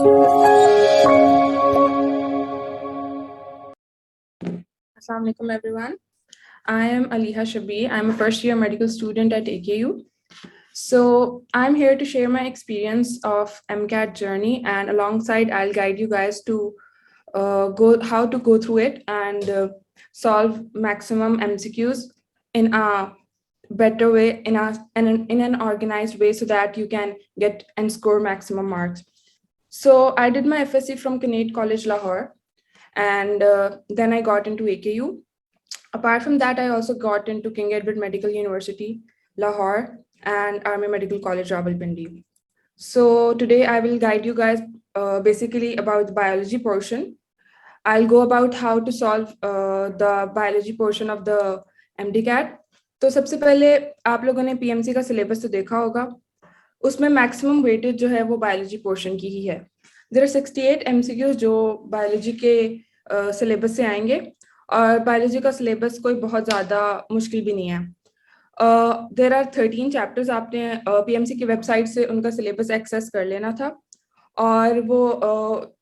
Assalamu alaikum everyone. I am Aliha Shabi. I'm a first year medical student at AKU. So I'm here to share my experience of MCAT journey, and alongside I'll guide you guys to go how to go through it and solve maximum MCQs in a better way, in an organized way, so that you can get and score maximum marks. So I did my FSC from Kinnaird College, Lahore, and then I got into AKU. Apart from that, I also got into King Edward Medical University, Lahore, and Army Medical College, Rawalpindi. So today I will guide you guys basically about the biology portion. I'll go about how to solve the biology portion of the MDCAT. तो सबसे पहले आप लोगों ने PMC का syllabus तो देखा होगा. उसमें मैक्सिमम वेटेज जो है वो बायोलॉजी पोर्शन की ही है. देयर आर 68 MCQs जो बायोलॉजी के सिलेबस से आएंगे, और बायोलॉजी का सिलेबस कोई बहुत ज़्यादा मुश्किल भी नहीं है. There are 13 chapters. आपने PMC की वेबसाइट से उनका सिलेबस एक्सेस कर लेना था, और वो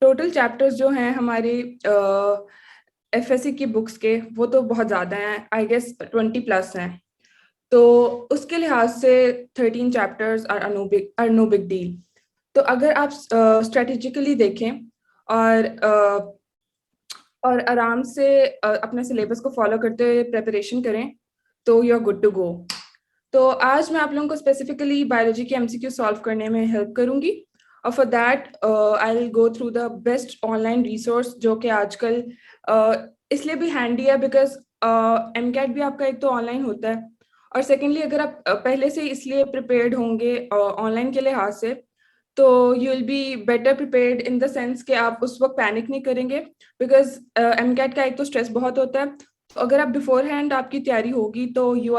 टोटल चैप्टर्स जो हैं हमारी FSC की बुक्स के, वो तो बहुत ज़्यादा हैं. आई गेस 20+ हैं. तो उसके लिहाज से 13 chapters are no big deal. तो अगर आप स्ट्रेटेजिकली देखें और आराम से अपने सिलेबस को फॉलो करते हुए प्रिपरेशन करें, तो you are good to go. तो आज मैं आप लोगों को स्पेसिफिकली बायोलॉजी के MCQ सॉल्व करने में हेल्प करूंगी, और for that I will go through the best online resource, जो कि आजकल इसलिए भी हैंडी है बिकॉज MCAT भी आपका एक तो ऑनलाइन होता है, और सेकेंडली अगर आप पहले से इसलिए प्रिपेयर्ड होंगे ऑनलाइन के लिहाज से, तो you will be better prepared in the sense कि आप उस वक्त पैनिक नहीं करेंगे, बिकॉज MCAT का एक तो स्ट्रेस बहुत होता है. तो अगर आप बिफोर हैंड आपकी तैयारी होगी तो you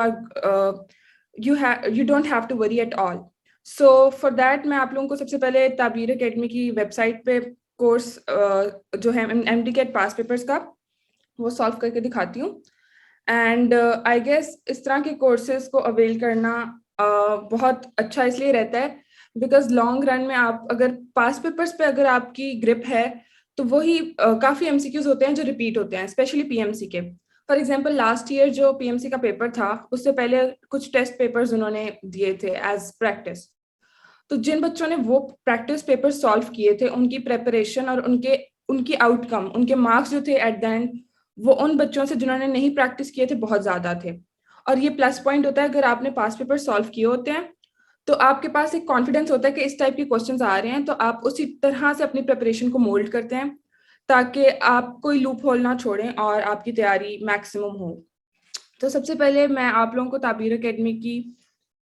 don't have to worry at all. So for that मैं आप लोगों को सबसे पहले ताबीर एकेडमी की वेबसाइट पे कोर्स जो है MDCAT पास पेपर्स का, वो सॉल्व करके दिखाती हूँ. एंड आई गेस इस तरह के कोर्सेज को अवेल करना बहुत अच्छा इसलिए रहता है बिकॉज लॉन्ग रन में आप अगर पास पेपर्स पे अगर आपकी ग्रिप है, तो वही काफ़ी MCQs होते हैं जो रिपीट होते हैं, स्पेशली PMC के. फॉर एग्जाम्पल लास्ट ईयर जो PMC का पेपर था, उससे पहले कुछ टेस्ट पेपर्स उन्होंने दिए थे एज प्रैक्टिस. तो जिन बच्चों ने वो प्रैक्टिस पेपर सॉल्व किए थे, उनकी प्रेपरेशन और उनकी आउटकम, उनके मार्क्स जो थे एट द एंड, वो उन बच्चों से जिन्होंने नहीं प्रैक्टिस किए थे बहुत ज़्यादा थे. और ये प्लस पॉइंट होता है, अगर आपने पास पेपर सॉल्व किए होते हैं तो आपके पास एक कॉन्फिडेंस होता है कि इस टाइप के क्वेश्चंस आ रहे हैं, तो आप उसी तरह से अपनी प्रिपरेशन को मोल्ड करते हैं ताकि आप कोई लूप होल ना छोड़ें और आपकी तैयारी मैक्सिमम हो. तो सबसे पहले मैं आप लोगों को ताबीर एकेडमी की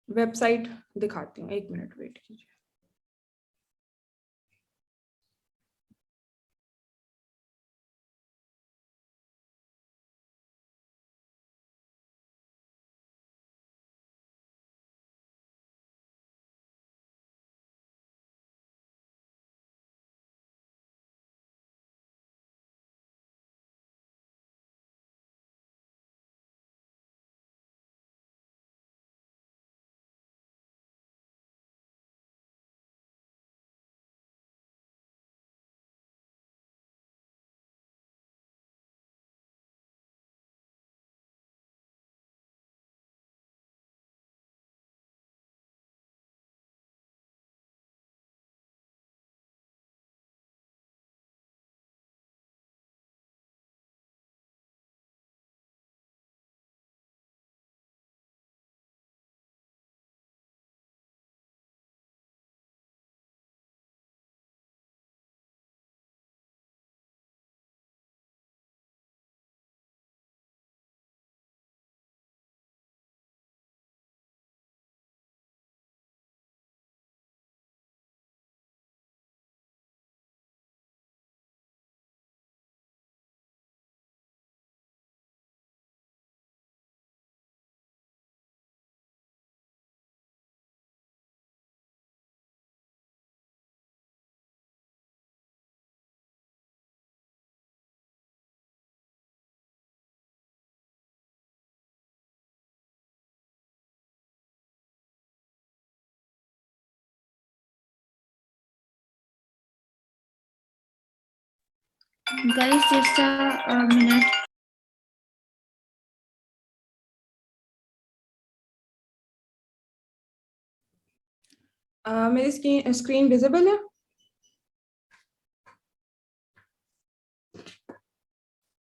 वेबसाइट दिखाती हूँ. एक मिनट वेट कीजिए. Guys, just a minute. मेरी स्क्रीन विजिबल है?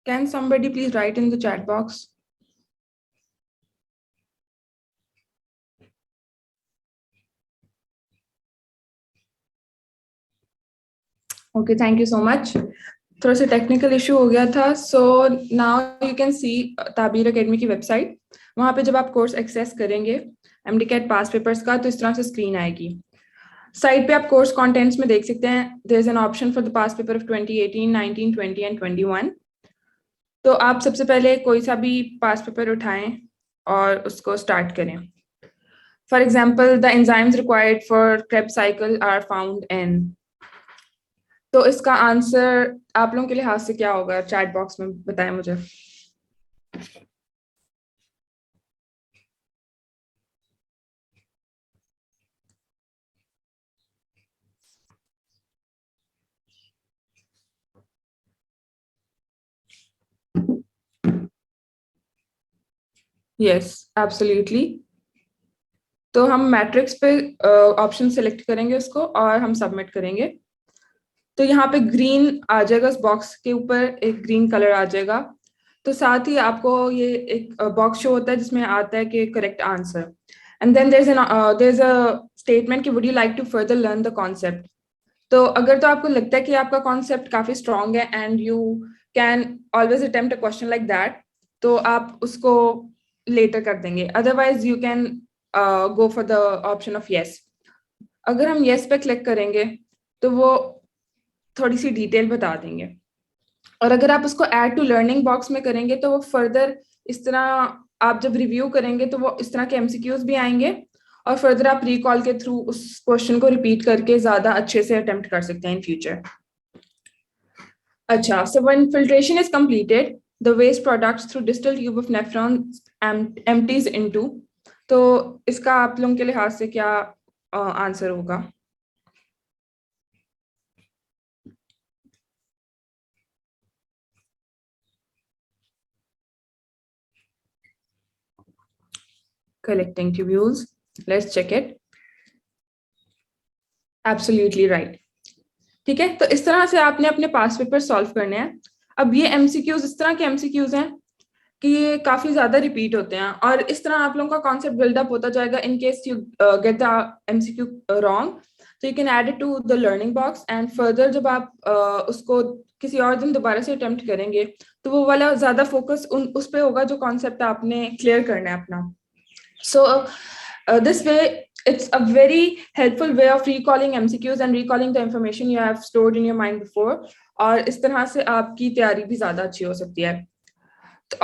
Can somebody please write in the chat box? Okay, thank you so much. थोड़ा सा टेक्निकल इशू हो गया था. So now you can see Tabeer academy की वेबसाइट. वहाँ पे जब आप कोर्स एक्सेस करेंगे MDCAT पास पेपर्स का, तो इस तरह से स्क्रीन आएगी. साइड पे आप कोर्स कंटेंट्स में देख सकते हैं, there is an option for the past paper of 2018, 19, 20 and 21. तो आप सबसे पहले कोई सा भी पास पेपर उठाएं और उसको स्टार्ट करें. For example, the enzymes required for Krebs cycle are found in. तो इसका आंसर आप लोगों के लिहाज से क्या होगा? चैट बॉक्स में बताएं मुझे. Yes, absolutely. तो हम मैट्रिक्स पे ऑप्शन सेलेक्ट करेंगे उसको और हम सबमिट करेंगे. तो यहाँ पे ग्रीन आ जाएगा, उस बॉक्स के ऊपर एक ग्रीन कलर आ जाएगा. तो साथ ही आपको ये एक बॉक्स शो होता है जिसमें आता है कि correct answer. And then there is a statement कि would you like to further learn the concept. तो अगर तो आपको लगता है कि आपका कॉन्सेप्ट काफी स्ट्रांग है and you can always attempt a question like that, तो आप उसको लेटर कर देंगे. Otherwise you can go for the option of yes. अगर हम यस पे क्लिक करेंगे तो वो थोड़ी सी डिटेल बता देंगे. और अगर आप उसको ऐड टू लर्निंग बॉक्स में करेंगे तो वो फर्दर इस तरह आप जब रिव्यू करेंगे तो वो इस तरह के MCQs भी आएंगे और फर्दर आप रिकॉल के थ्रू उस क्वेश्चन को रिपीट करके ज्यादा अच्छे से अटेम्प्ट कर सकते हैं इन फ्यूचर. अच्छा, so when filtration is completed, the waste products through distal tube of nephrons empties into. तो इसका आप लोगों के लिहाज से क्या आंसर होगा? Collecting tubules. Let's check it. Absolutely right. ठीक है, तो इस तरह से आपने अपने पास पेपर सॉल्व करने हैं. अब ये MCQs इस तरह के MCQs हैं कि ये काफी ज्यादा रिपीट होते हैं और इस तरह आप लोगों का कॉन्सेप्ट बिल्डअप होता जाएगा. In case you get the MCQ wrong, तो you can add it to the learning box and further जब आप उसको किसी और दिन दोबारा से अटेम्प्ट करेंगे तो वो वाला ज्यादा फोकस उस पे होगा जो कॉन्सेप्ट आपने क्लियर करना है अपना. So this way, it's a very helpful way of recalling MCQs and recalling the information you have stored in your mind before. और इस तरह से आपकी तैयारी भी ज्यादा अच्छी हो सकती है.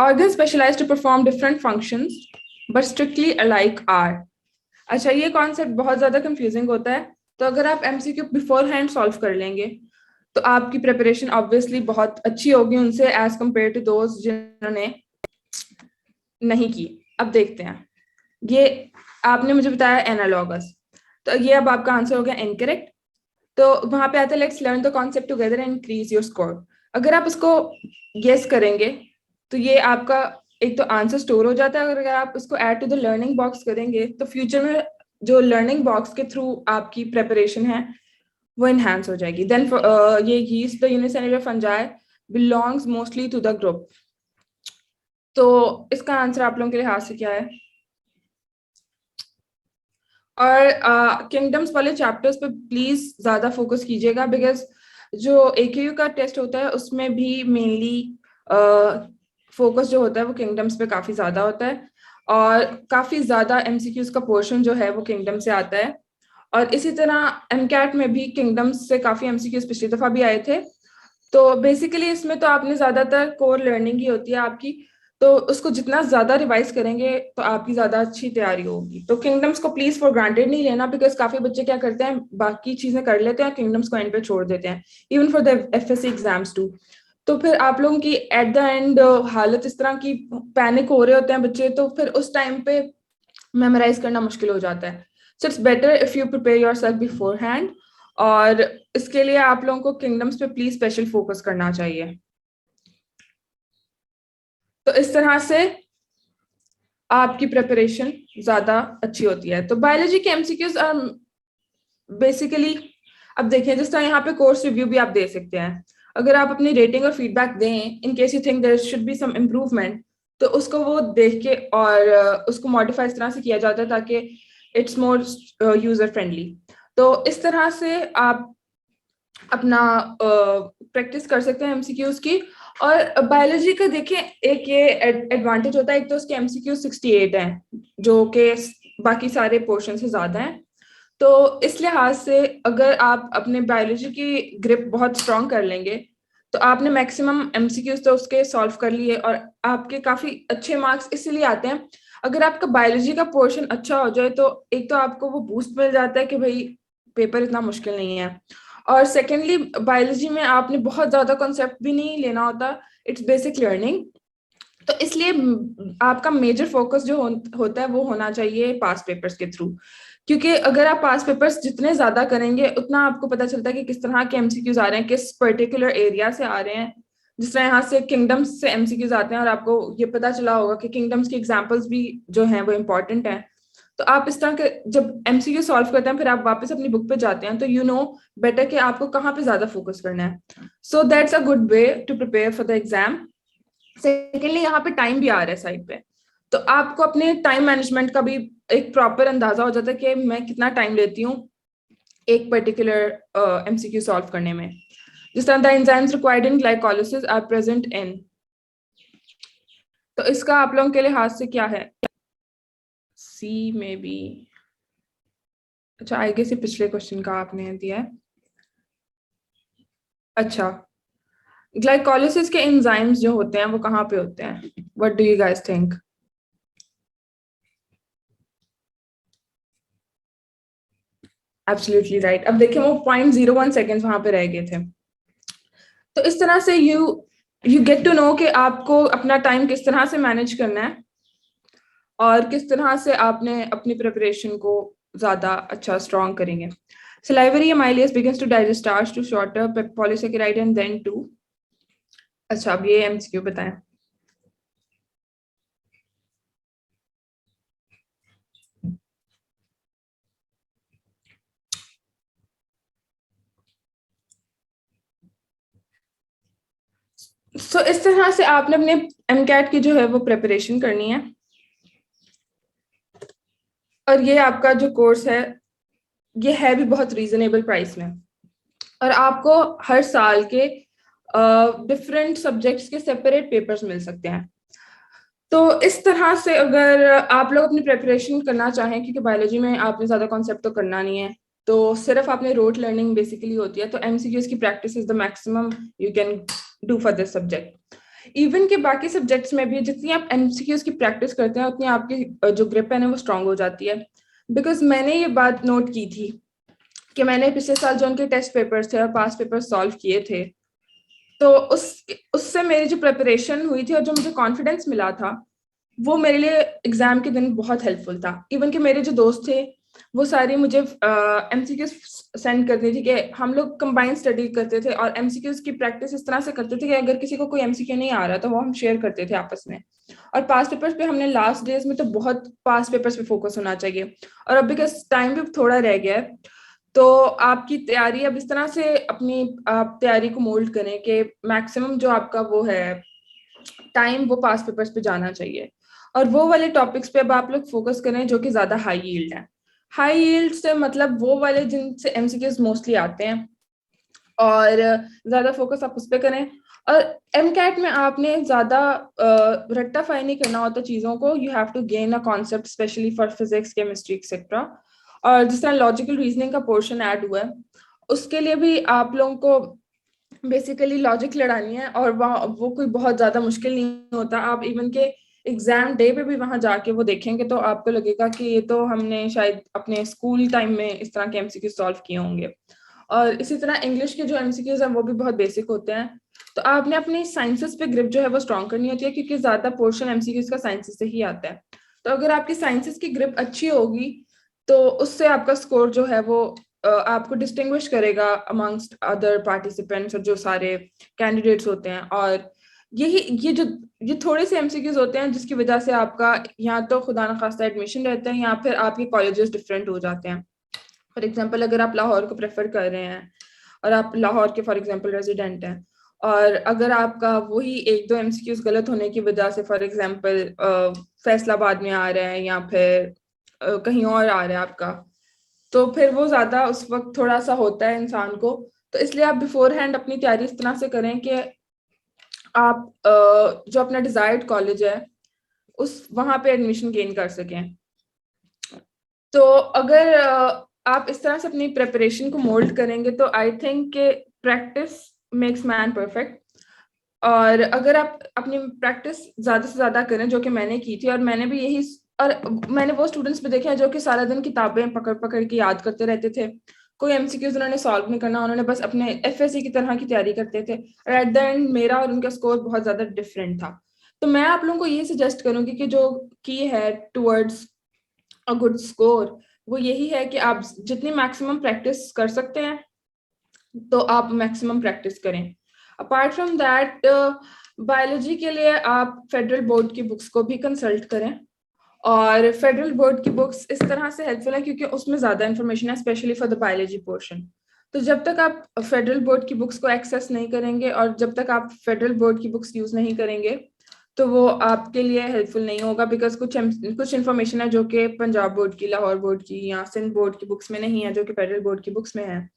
Organs specialized to perform different functions, but strictly alike are. अच्छा, ये कॉन्सेप्ट बहुत ज्यादा कंफ्यूजिंग होता है. तो अगर आप MCQ बिफोर हैंड सॉल्व कर लेंगे तो आपकी प्रिपरेशन ऑब्वियसली बहुत अच्छी होगी उनसे एज कम्पेयर टू दोस्त जिन्होंने नहीं की. अब देखते हैं. ये आपने मुझे बताया एनालॉगस, तो ये अब आपका आंसर हो गया इनकरेक्ट. तो वहां पे आता है let's learn the concept together and increase your score. अगर आप उसको गेस करेंगे तो ये आपका एक तो आंसर स्टोर हो जाता है. अगर आप उसको add to the learning box करेंगे तो फ्यूचर में जो लर्निंग बॉक्स के थ्रू आपकी प्रेपरेशन है वो इनहेंस हो जाएगी. देन ये yeast the unicellular fungi belongs mostly to the group. तो इसका आंसर आप लोगों के लिहाज से क्या है? और किंगडम्स वाले चैप्टर्स पे प्लीज ज्यादा फोकस कीजिएगा बिकॉज जो AKU का टेस्ट होता है उसमें भी मेनली फोकस जो होता है वो किंगडम्स पे काफी ज्यादा होता है और काफी ज्यादा MCQs का पोर्शन जो है वो किंगडम से आता है. और इसी तरह MCAT में भी किंगडम्स से काफी MCQs पिछली दफा भी आए थे. तो बेसिकली इसमें तो आपने ज्यादातर कोर लर्निंग ही होती है आपकी, तो उसको जितना ज्यादा रिवाइज करेंगे तो आपकी ज्यादा अच्छी तैयारी होगी. तो किंगडम्स को प्लीज फॉर ग्रांटेड नहीं लेना बिकॉज काफी बच्चे क्या करते हैं बाकी चीजें कर लेते हैं, किंगडम्स को एंड पे छोड़ देते हैं even for the FSC exams too. तो फिर आप लोगों की एट द एंड हालत इस तरह की, पैनिक हो रहे होते हैं बच्चे, तो फिर उस टाइम पे मेमोराइज करना मुश्किल हो जाता है. सो it's better if you prepare your self before hand और इसके लिए आप लोगों को किंगडम्स पे प्लीज स्पेशल फोकस करना चाहिए। तो इस तरह से आपकी प्रिपरेशन ज्यादा अच्छी होती है। तो बायोलॉजी के एमसीक्यूज बेसिकली अब देखिए, जिस तरह यहाँ पे कोर्स रिव्यू भी आप दे सकते हैं। अगर आप अपनी रेटिंग और फीडबैक दें in case you think there should be some improvement, तो उसको वो देख के और उसको मॉडिफाई इस तरह से किया जाता है ताकि इट्स मोर यूजर फ्रेंडली। तो इस तरह से आप अपना प्रैक्टिस कर सकते हैं एमसीक्यूज की। और बायोलॉजी का देखें, एक ये एडवांटेज होता है, एक तो उसके एमसीक्यू 68 हैं जो कि बाकी सारे पोर्शन से ज्यादा हैं। तो इस लिहाज से अगर आप अपने बायोलॉजी की ग्रिप बहुत स्ट्रांग कर लेंगे तो आपने मैक्सिमम एमसीक्यूज तो उसके सॉल्व कर लिए और आपके काफी अच्छे मार्क्स इसलिए आते हैं। अगर आपका बायोलॉजी का पोर्शन अच्छा हो जाए तो एक तो आपको वो बूस्ट मिल जाता है कि भाई पेपर इतना मुश्किल नहीं है, और सेकेंडली बायोलॉजी में आपने बहुत ज्यादा कॉन्सेप्ट भी नहीं लेना होता, इट्स बेसिक लर्निंग। तो इसलिए आपका मेजर फोकस जो होता है वो होना चाहिए पास पेपर्स के थ्रू, क्योंकि अगर आप पास पेपर्स जितने ज्यादा करेंगे उतना आपको पता चलता है कि किस तरह के एमसीक्यूज आ रहे हैं, किस पर्टिकुलर एरिया से आ रहे हैं। जिस तरह यहाँ से किंगडम्स से एमसीक्यूज आते हैं और आपको ये पता चला होगा कि किंगडम्स के एग्जाम्पल्स भी जो हैं वो इम्पोर्टेंट हैं। तो आप इस तरह के जब एमसीक्यू सॉल्व करते हैं फिर आप वापस अपनी बुक पे जाते हैं तो यू नो बेटर कि आपको कहाँ पे ज्यादा फोकस करना है। So that's a good way to prepare for the exam. Secondly यहाँ पे टाइम भी आ रहा है साइड पे, तो आपको अपने टाइम मैनेजमेंट का भी एक प्रॉपर अंदाजा हो जाता है कि मैं कितना टाइम लेती हूँ एक पर्टिकुलर एमसीक्यू सॉल्व करने में। जिस तरह the enzymes required in glycolysis are present in, तो इसका आप लोगों के लिहाज से क्या है, सी में बी। अच्छा, आगे से पिछले क्वेश्चन का आपने दिया है। अच्छा, ग्लाइकोलाइसिस के एंजाइम्स जो होते हैं वो कहाँ पे होते हैं, what do you guys think? Absolutely right. अब देखिए वो 0.01 सेकेंड्स वहां पे रह गए थे। तो इस तरह से यू गेट टू नो कि आपको अपना टाइम किस तरह से मैनेज करना है और किस तरह से आपने अपनी प्रिपरेशन को ज्यादा अच्छा स्ट्रॉन्ग करेंगे। Salivary amylase begins to digest starch to shorter polysaccharide and then to। अच्छा, अब ये एमसीक्यू बताएं। सो इस तरह से आपने अपने एमकैट की जो है वो प्रिपरेशन करनी है। और ये आपका जो कोर्स है ये है भी बहुत रीजनेबल प्राइस में, और आपको हर साल के डिफरेंट सब्जेक्ट्स के सेपरेट पेपर्स मिल सकते हैं। तो इस तरह से अगर आप लोग अपनी प्रिपरेशन करना चाहें, क्योंकि बायोलॉजी में आपने ज्यादा कॉन्सेप्ट तो करना नहीं है, तो सिर्फ आपने रोट लर्निंग बेसिकली होती है, तो एमसीक्यूज की practice is the maximum you can do for this subject. Even के बाकी सब्जेक्ट्स में भी जितनी आप एमसीक्यूज की प्रैक्टिस करते हैं उतनी आपकी जो ग्रिप है ना वो स्ट्रांग हो जाती है। बिकॉज मैंने ये बात नोट की थी कि मैंने पिछले साल जो उनके टेस्ट पेपर्स थे और पास पेपर सॉल्व किए थे, तो उससे मेरी जो प्रिपरेशन हुई थी और जो मुझे कॉन्फिडेंस मिला था वो मेरे लिए एग्जाम के दिन बहुत हेल्पफुल था। इवन कि मेरे जो दोस्त थे वो सारे मुझे एमसीक्यूज सेंड करती थी कि हम लोग कंबाइंड स्टडी करते थे और एमसीक्यूज की प्रैक्टिस इस तरह से करते थे कि अगर किसी को कोई एमसीक्यू नहीं आ रहा तो वो हम शेयर करते थे आपस में। और पास पेपर्स पे हमने लास्ट डेज में तो बहुत पास पेपर्स पे फोकस होना चाहिए, और अभी का टाइम भी थोड़ा रह गया है। तो आपकी तैयारी अब इस तरह से अपनी आप तैयारी को मोल्ड करें कि मैक्सिमम जो आपका वो है टाइम वो पास पेपर्स पे जाना चाहिए, और वो वाले टॉपिक्स पे अब आप लोग फोकस करें जो कि ज्यादा हाई यील्ड है। हाई यील्ड से मतलब वो वाले जिनसे एमसीक्यूज मोस्टली आते हैं, और ज्यादा फोकस आप उस पर करें। और एमकैट में आपने ज्यादा रट्टाफाई नहीं करना होता चीजों को, you have to gain a concept specially for physics chemistry etcetera. और जिस तरह लॉजिकल रीजनिंग का पोर्शन ऐड हुआ है उसके लिए भी आप लोगों को बेसिकली लॉजिक लड़ानी है, और वहाँ वो कोई बहुत ज्यादा मुश्किल नहीं होता। आप इवन के एग्जाम डे पे भी वहां जाके वो देखेंगे तो आपको लगेगा कि ये तो हमने शायद अपने स्कूल टाइम में इस तरह के एमसीक्यू सॉल्व किए होंगे। और इसी तरह इंग्लिश के जो एमसीक्यूज हैं वो भी बहुत बेसिक होते हैं। तो आपने अपनी साइंसेस पे ग्रिप जो है वो स्ट्रॉन्ग करनी होती है, क्योंकि ज्यादा पोर्शन एमसीक्यूज का साइंसेस से ही आता है। तो अगर आपकी साइंसेस की ग्रिप अच्छी होगी तो उससे आपका स्कोर जो है वो आपको डिस्टिंग्विश करेगा अमंगस्ट अदर पार्टिसिपेंट्स और जो सारे कैंडिडेट्स होते हैं। और ये थोड़े से एमसीक्यूज होते हैं जिसकी वजह से आपका या तो खुदा न खास्ता एडमिशन रहता है या फिर आपके कॉलेजेस डिफरेंट हो जाते हैं। फॉर एग्जाम्पल अगर आप लाहौर को प्रेफर कर रहे हैं और आप लाहौर के फॉर एग्जाम्पल रेजिडेंट हैं, और अगर आपका वही एक दो एमसीक्यूज गलत होने की वजह से फॉर एग्जाम्पल फैसलाबाद में आ रहा है या फिर कहीं और आ रहा है आपका, तो फिर वो ज्यादा उस वक्त थोड़ा सा होता है इंसान को। तो इसलिए आप बिफोर हैंड अपनी तैयारी इस तरह से करें कि आप जो अपना डिजायर्ड कॉलेज है उस वहां पे एडमिशन गेन कर सकें। तो अगर आप इस तरह से अपनी प्रेपरेशन को मोल्ड करेंगे तो आई थिंक के प्रैक्टिस मेक्स मैन परफेक्ट। और अगर आप अपनी प्रैक्टिस ज्यादा से ज्यादा करें, जो कि मैंने की थी, और मैंने भी यही, और मैंने वो स्टूडेंट्स भी देखे हैं जो कि सारा दिन किताबें पकड़ पकड़ के याद करते रहते थे, कोई एमसीक्यूज उन्होंने सॉल्व नहीं करना, उन्होंने बस अपने एफएससी की तरह की तैयारी करते थे, और एट द एंड मेरा और उनका स्कोर बहुत ज्यादा डिफरेंट था। तो मैं आप लोगों को ये सजेस्ट करूंगी कि जो की है टुवर्ड्स अ गुड स्कोर वो यही है कि आप जितनी मैक्सिमम प्रैक्टिस कर सकते हैं तो आप मैक्सिमम प्रैक्टिस करें। अपार्ट फ्रॉम दैट बायोलॉजी के लिए आप फेडरल बोर्ड की बुक्स को भी कंसल्ट करें, और फेडरल बोर्ड की बुक्स इस तरह से हेल्पफुल है क्योंकि उसमें ज्यादा इंफॉर्मेशन है specially for the biology portion. तो जब तक आप फेडरल बोर्ड की बुक्स को एक्सेस नहीं करेंगे और जब तक आप फेडरल बोर्ड की बुक्स यूज नहीं करेंगे तो वो आपके लिए हेल्पफुल नहीं होगा, बिकॉज कुछ इन्फॉर्मेशन है जो कि पंजाब बोर्ड की, लाहौर बोर्ड की या सिंध बोर्ड की बुक्स में नहीं है, जो कि फेडरल बोर्ड की बुक्स में है।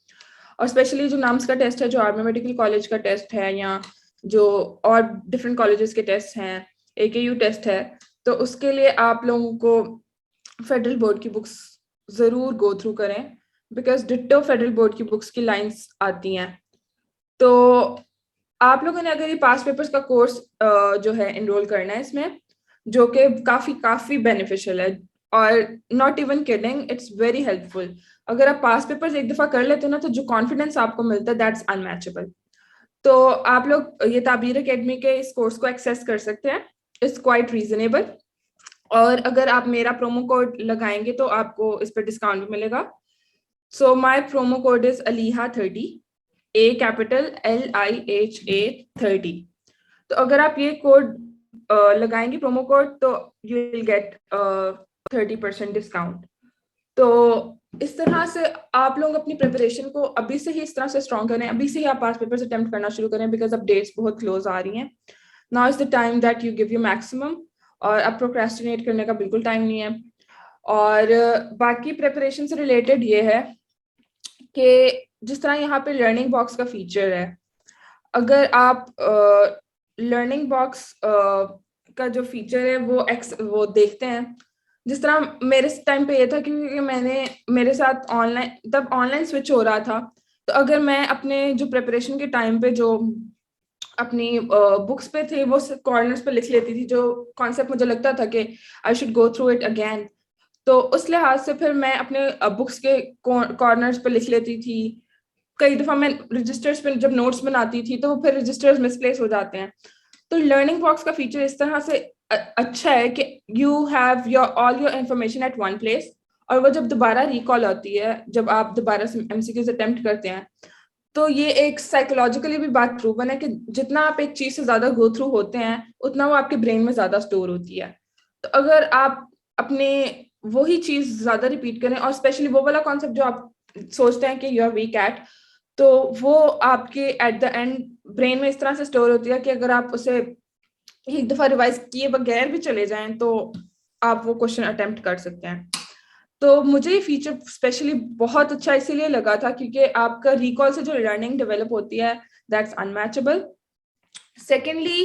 और स्पेशली जो नाम्स का टेस्ट है, जो आर्मी मेडिकल कॉलेज का टेस्ट है, या जो और डिफरेंट कॉलेजेस के टेस्ट हैं, एकेयू टेस्ट है, तो उसके लिए आप लोगों को फेडरल बोर्ड की बुक्स जरूर गो थ्रू करें, बिकॉज डिट्टो फेडरल बोर्ड की बुक्स की लाइंस आती हैं। तो आप लोगों ने अगर ये पास पेपर्स का कोर्स जो है इनरोल करना है इसमें, जो कि काफी काफी बेनिफिशियल है, और not even kidding, it's very helpful. अगर आप पास पेपर्स एक दफा कर लेते हो ना तो जो कॉन्फिडेंस आपको मिलता है दैट्स अनमैचेबल। तो आप लोग ये ताबीर एकेडमी के इस कोर्स को एक्सेस कर सकते हैं, इट्स क्वाइट रीजनेबल। और अगर आप मेरा प्रोमो कोड लगाएंगे तो आपको इस पर डिस्काउंट भी मिलेगा। So my promo code is Aliha 30, A capital LIHA 30। तो अगर आप ये कोड लगाएंगे प्रोमो कोड तो यू विल गेट 30% डिस्काउंट। तो इस तरह से आप लोग अपनी प्रिपरेशन को अभी से ही इस तरह से स्ट्रॉन्ग करें, अभी से ही आप पास पेपर्स अटेम्प्ट करना शुरू करें, बिकॉज अब डेट्स बहुत क्लोज आ रही हैं। Now is the time that you give you maximum, और अब प्रोक्रेस्टिनेट करने का बिल्कुल टाइम नहीं है। और बाकी प्रिपरेशन से रिलेटेड ये है कि जिस तरह यहाँ पे लर्निंग बॉक्स का फीचर है, अगर आप लर्निंग बॉक्स का जो फीचर है वो देखते हैं, जिस तरह मेरे टाइम पे ये था क्योंकि मेरे साथ ऑनलाइन स्विच हो रहा था। तो अगर मैं अपने जो प्रिपरेशन के टाइम पे जो अपनी बुक्स पे थे वो कॉर्नर्स पे लिख लेती थी, जो कॉन्सेप्ट मुझे लगता था कि I should go through it again, तो उस लिहाज से फिर मैं अपने बुक्स के कॉर्नर्स पे लिख लेती थी। कई दफा मैं रजिस्टर्स पे जब नोट्स बनाती थी तो फिर रजिस्टर्स मिसप्लेस हो जाते हैं। तो लर्निंग बॉक्स का फीचर इस तरह से अच्छा है कि you have all your information at one place, और वो जब दोबारा रिकॉल होती है, जब आप दोबारा से एमसीक्यूज अटेम्प्ट करते हैं, तो ये एक साइकोलॉजिकली भी बात प्रूवन है कि जितना आप एक चीज से ज्यादा गो थ्रू होते हैं उतना वो आपके ब्रेन में ज्यादा स्टोर होती है। तो अगर आप अपने वही चीज ज्यादा रिपीट करें, और स्पेशली वो वाला कॉन्सेप्ट जो आप सोचते हैं कि यू आर वीक एट, तो वो आपके एट द एंड ब्रेन में इस तरह से स्टोर होती है कि अगर आप उसे एक दफा रिवाइज किए बगैर भी चले जाएं तो आप वो क्वेश्चन अटेम्प्ट कर सकते हैं। तो मुझे ये फीचर स्पेशली बहुत अच्छा इसीलिए लगा था क्योंकि आपका रिकॉल से जो लर्निंग डेवलप होती है दैट्स अनमैचेबल। सेकेंडली,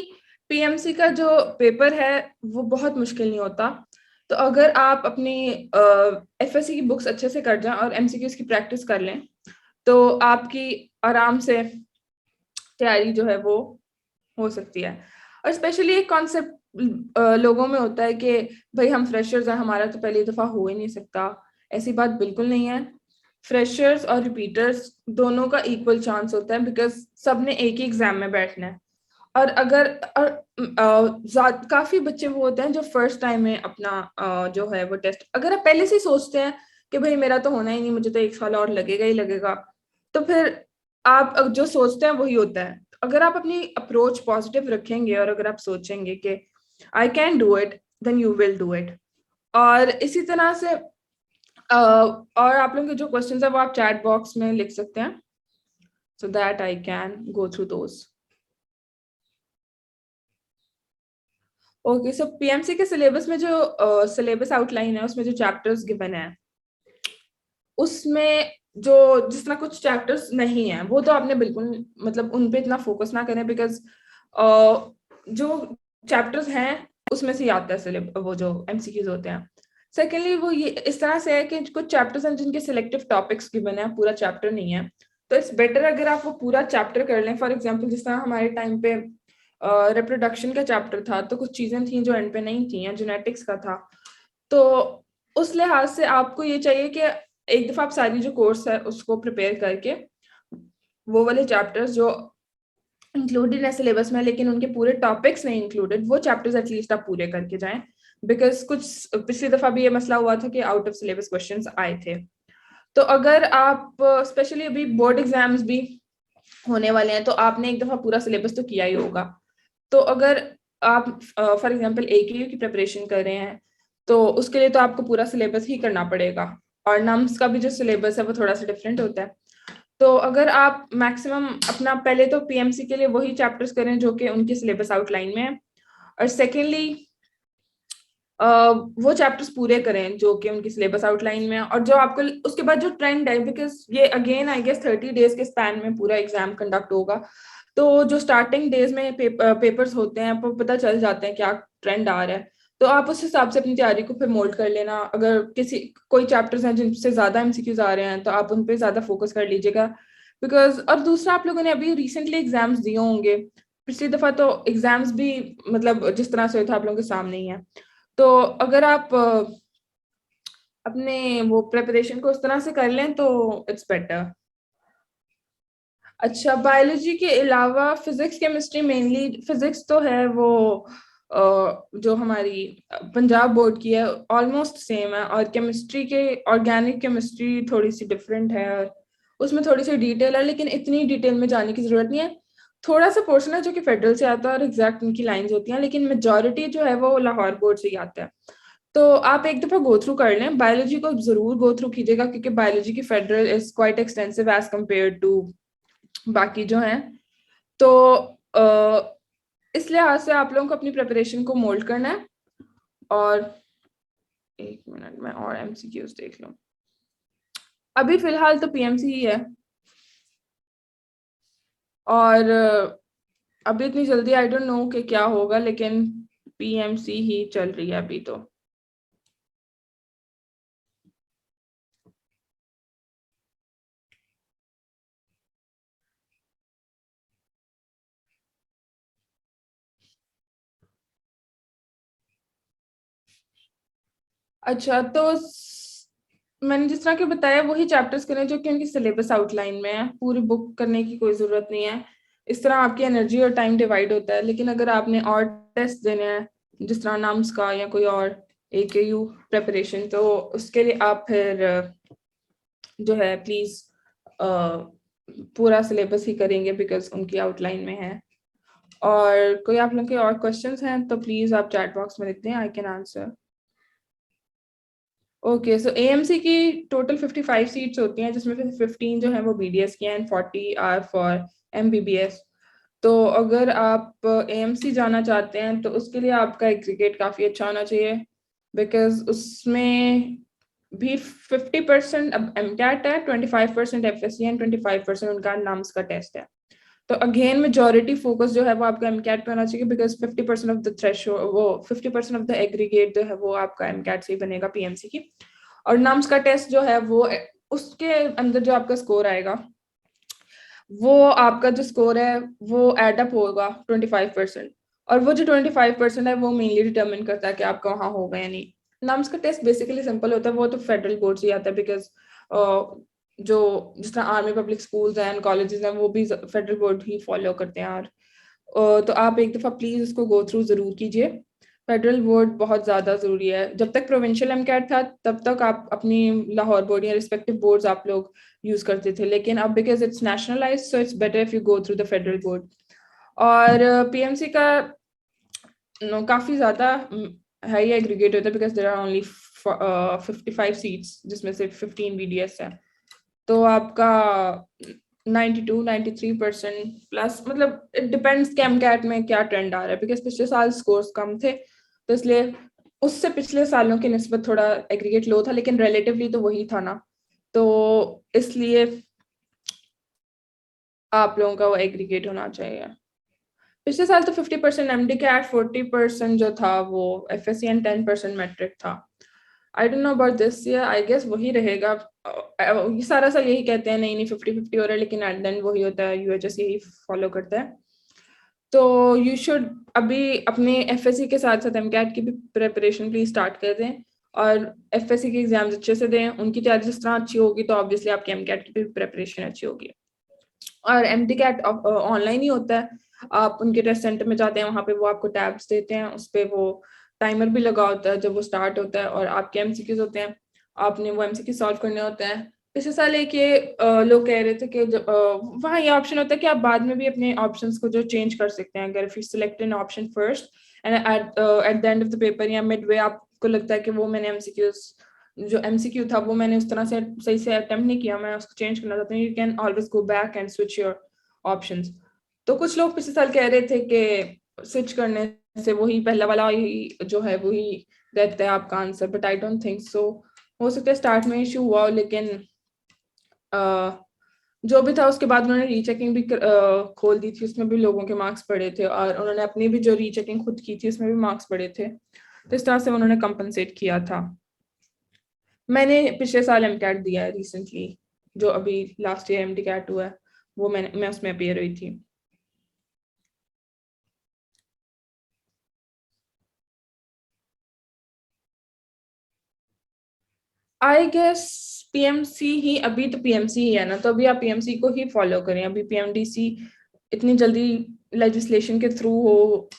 पीएमसी का जो पेपर है वो बहुत मुश्किल नहीं होता। तो अगर आप अपनी एफएससी की बुक्स अच्छे से कर जाएं और एमसीक्यूज की प्रैक्टिस कर लें तो आपकी आराम से तैयारी जो है वो हो सकती है। और स्पेशली एक कॉन्सेप्ट लोगों में होता है कि भाई हम फ्रेशर्स हैं, हमारा तो पहली दफा हो ही नहीं सकता। ऐसी बात बिल्कुल नहीं है। फ्रेशर्स और रिपीटर्स दोनों का इक्वल चांस होता है, बिकॉज सबने एक ही एग्जाम में बैठना है। और अगर काफी बच्चे वो होते हैं जो फर्स्ट टाइम में अपना जो है वो टेस्ट, अगर आप पहले से ही सोचते हैं कि भाई मेरा तो होना ही नहीं, मुझे तो 1 साल और लगेगा ही लगेगा, तो फिर आप जो सोचते हैं वही होता है। अगर आप अपनी अप्रोच पॉजिटिव रखेंगे और अगर आप सोचेंगे कि I can do it, then you will do it. और इसी तरह से और आप लोगों के जो क्वेश्चंस है वो आप चैट बॉक्स में लिख सकते हैं, so that I can go through those. Okay, so PMC के सिलेबस में जो सिलेबस आउटलाइन है उसमें जो चैप्टर्स गिवन है उसमें जो जिस तरह कुछ चैप्टर्स नहीं है वो तो आपने बिल्कुल मतलब उन पे इतना फोकस ना करें, बिकॉज जो चैप्टर्स हैं उसमें से ही आता है सिलेबस, वो जो एमसीक्यूज होते हैं। सेकेंडली वो ये इस तरह से है कि कुछ चैप्टर्स हैं जिनके सिलेक्टिव टॉपिक्स गिवन है, पूरा चैप्टर नहीं है, तो इट्स बेटर अगर आप वो पूरा चैप्टर कर लें। फॉर एग्जाम्पल जिस तरह हमारे टाइम पे रिप्रोडक्शन का चैप्टर था, तो कुछ चीजें थी जो एंड पे नहीं थी, या जेनेटिक्स का था, तो उस लिहाज से आपको ये चाहिए कि एक दफा आप सारी जो कोर्स है उसको प्रिपेयर करके वो वाले चैप्टर्स जो इंक्लूडेड है सिलेबस में लेकिन उनके पूरे टॉपिक्स नहीं इंक्लूडेड, वो चैप्टर्स एटलीस्ट आप पूरे करके जाएं। बिकॉज कुछ पिछली दफा भी ये मसला हुआ था कि आउट ऑफ सिलेबस क्वेश्चंस आए थे। तो अगर आप स्पेशली अभी बोर्ड एग्जाम्स भी होने वाले हैं तो आपने एक दफा पूरा सिलेबस तो किया ही होगा। तो अगर आप फॉर एग्जांपल एकेयू की प्रिपरेशन कर रहे हैं तो उसके लिए तो आपको पूरा सिलेबस ही करना पड़ेगा, और नम्स का भी जो सिलेबस है वो थोड़ा सा डिफरेंट होता है। तो अगर आप मैक्सिमम अपना पहले तो पीएमसी के लिए वही चैप्टर्स करें जो कि उनके सिलेबस आउटलाइन में है, और सेकेंडली वो चैप्टर्स पूरे करें जो कि उनकी सिलेबस आउटलाइन में है। और जो आपको उसके बाद जो ट्रेंड है, बिकॉज ये अगेन आई गेस 30 डेज के स्पैन में पूरा एग्जाम कंडक्ट होगा, तो जो स्टार्टिंग डेज में पेपर्स होते हैं आपको पता चल जाते हैं क्या ट्रेंड आ रहा है, तो आप उस हिसाब से अपनी तैयारी को फिर मोल्ड कर लेना। अगर किसी कोई चैप्टर्स हैं जिनसे ज्यादा एमसीक्यूज आ रहे हैं तो आप उन पे ज्यादा फोकस कर लीजिएगा। बिकॉज और दूसरा, आप लोगों ने अभी रिसेंटली एग्जाम्स दिए होंगे, पिछली दफा तो एग्जाम्स भी मतलब जिस तरह से था आप लोगों के सामने ही है, तो अगर आप अपने वो प्रिपरेशन को उस तरह से कर लें तो इट्स बेटर। अच्छा, बायोलॉजी के अलावा फिजिक्स केमिस्ट्री, मेनली फिजिक्स तो है वो जो हमारी पंजाब बोर्ड की है ऑलमोस्ट सेम है, और केमिस्ट्री के ऑर्गेनिक केमिस्ट्री थोड़ी सी डिफरेंट है और उसमें थोड़ी सी डिटेल है, लेकिन इतनी डिटेल में जाने की जरूरत नहीं है। थोड़ा सा पोर्शन है जो कि फेडरल से आता है और एग्जैक्ट उनकी लाइंस होती हैं, लेकिन मेजोरिटी जो है वो लाहौर बोर्ड से ही आता है। तो आप एक दफा गो थ्रू कर लें, बायोलॉजी को जरूर गो थ्रू कीजिएगा क्योंकि बायोलॉजी की federal is quite extensive as compare to बाकी जो हैं। तो इस लिहाज से आप लोगों को अपनी प्रिपरेशन को मोल्ड करना है। और एक मिनट में और एमसीक्यूज देख लूं, अभी फिलहाल तो पीएमसी ही है, और अभी इतनी जल्दी आई डोंट नो कि क्या होगा, लेकिन पीएमसी ही चल रही है अभी तो। अच्छा, तो मैंने जिस तरह के बताया वही चैप्टर्स करें जो कि उनकी सिलेबस आउटलाइन में है, पूरी बुक करने की कोई ज़रूरत नहीं है। इस तरह आपकी एनर्जी और टाइम डिवाइड होता है। लेकिन अगर आपने और टेस्ट देने हैं जिस तरह नाम्स का या कोई और एकेयू प्रिपरेशन, तो उसके लिए आप फिर जो है प्लीज़ पूरा सिलेबस ही करेंगे बिकॉज उनकी आउटलाइन में है। और कोई आप लोग के और क्वेश्चंस हैं तो प्लीज़ आप चैट बॉक्स में लिख दें, I can answer. Okay, so AMC की टोटल 55 सीट्स होती हैं जिसमें से 15 जो है वो बीडीएस की हैं एंड 40 आर फॉर एमबीबीएस। तो अगर आप एएमसी जाना चाहते हैं तो उसके लिए आपका एग्जीक्यूट काफ़ी अच्छा होना चाहिए, बिकॉज उसमें भी 50% अब एमकैट है, 25% एफएससी एंड 25% उनका नाम्स का टेस्ट है। तो अगेन मेजोरिटी फोकस जो है वो आपका एमकैट पे होना चाहिए, बिकॉज 50% ऑफ द थ्रेशोल्ड, वो 50% ऑफ द एग्रीगेट जो है वो आपका एमकैट से ही बनेगा पीएमसी की। और नम्स का टेस्ट जो है वो उसके अंदर जो आपका स्कोर आएगा वो आपका जो स्कोर है वो एड अप होगा 25%, और वो जो 25% है वो मेनली डिटरमिन करता है कि आपका वहाँ होगा या नहीं। नम्स का टेस्ट बेसिकली सिंपल होता है, वो तो फेडरल बोर्ड से ही आता है, बिकॉज जो जिस तरह आर्मी पब्लिक स्कूल्स हैं कॉलेजेस हैं वो भी फेडरल बोर्ड ही फॉलो करते हैं। और तो आप एक दफ़ा प्लीज़ उसको गो थ्रू ज़रूर कीजिए। फेडरल बोर्ड बहुत ज़्यादा ज़रूरी है। जब तक प्रोविंशियल एमकैट था तब तक आप अपनी लाहौर बोर्ड या रिस्पेक्टिव बोर्ड्स आप लोग यूज़ करते थे, लेकिन अब because it's nationalise so it's better if you go through the federal board. और पीएमसी का काफ़ी ज़्यादा है ये एग्रीगेट होता है because there are only 55 seats जिसमें से 15 बीडीएस है। तो आपका 92-93% प्लस, मतलब इट डिपेंड्स कि एमकैट में क्या ट्रेंड आ रहा है, बिकॉज पिछले साल स्कोर्स कम थे तो इसलिए उससे पिछले सालों की निस्बत थोड़ा एग्रीगेट लो था, लेकिन रिलेटिवली तो वही था ना, तो इसलिए आप लोगों का वो एग्रीगेट होना चाहिए। पिछले साल तो 50% एमडी कैट, 40% जो था वो एफएससी एंड 10% मैट्रिक था। I don't know about this year, I guess वही रहेगा। ये सारा साल यही कहते हैं नहीं नहीं 50-50 हो रहा है, लेकिन एट द एंड वही होता है, यूएचएस यही फॉलो करता है। तो यू शुड अभी अपने एफएससी के साथ साथ एमकैट की भी प्रिपरेशन प्लीज स्टार्ट कर दें, और एफएससी के एग्जाम्स अच्छे से दें। उनकी तैयारी जिस तरह अच्छी होगी तो ऑब्वियसली आपकी एमकैट की भी प्रिपरेशन अच्छी होगी। और एमडी कैट ऑनलाइन ही होता है, आप उनके टेस्ट सेंटर में जाते हैं, वहाँ पे वो आपको टैब्स देते हैं, उस पर वो टाइमर भी लगा होता है जब वो स्टार्ट होता है, और आपके एमसीक्यूज होते हैं, आपने वो एमसीक्यू सॉल्व करने होते हैं। पिछले साल एक ये लोग कह रहे थे कि वहाँ ये ऑप्शन होता है कि आप बाद में भी अपने ऑप्शंस को जो चेंज कर सकते हैं, अगर if you select an option first and at the end of the paper या मिड वे आपको लगता है कि वो मैंने एमसीक्यूज जो एमसीक्यू था वो मैंने उस तरह से सही से अटेम्प्ट नहीं किया, मैं उसको चेंज करना चाहता हूँ, you can always go back and switch your options. तो कुछ लोग पिछले साल कह रहे थे कि स्विच करने से वही पहला वाला ही जो है वही रहता है आपका answer, but I don't think so. हो सकता है स्टार्ट में इशू हुआ हो, लेकिन जो भी था उसके बाद उन्होंने रीचेकिंग भी खोल दी थी, उसमें भी लोगों के मार्क्स पड़े थे, और उन्होंने अपनी भी जो रीचेकिंग खुद की थी उसमें भी मार्क्स पड़े थे, तो इस तरह से उन्होंने कंपनसेट किया था। मैंने पिछले साल एमकैट दिया है रिसेंटली, जो अभी लास्ट ईयर एमडी कैट हुआ है वो मैं उसमें अपियर हुई थी। आई गेस पीएमसी ही, अभी तो पीएमसी ही है ना, तो अभी आप पीएमसी को ही फॉलो करें। अभी पीएमडीसी इतनी जल्दी लेजिस्लेशन के थ्रू हो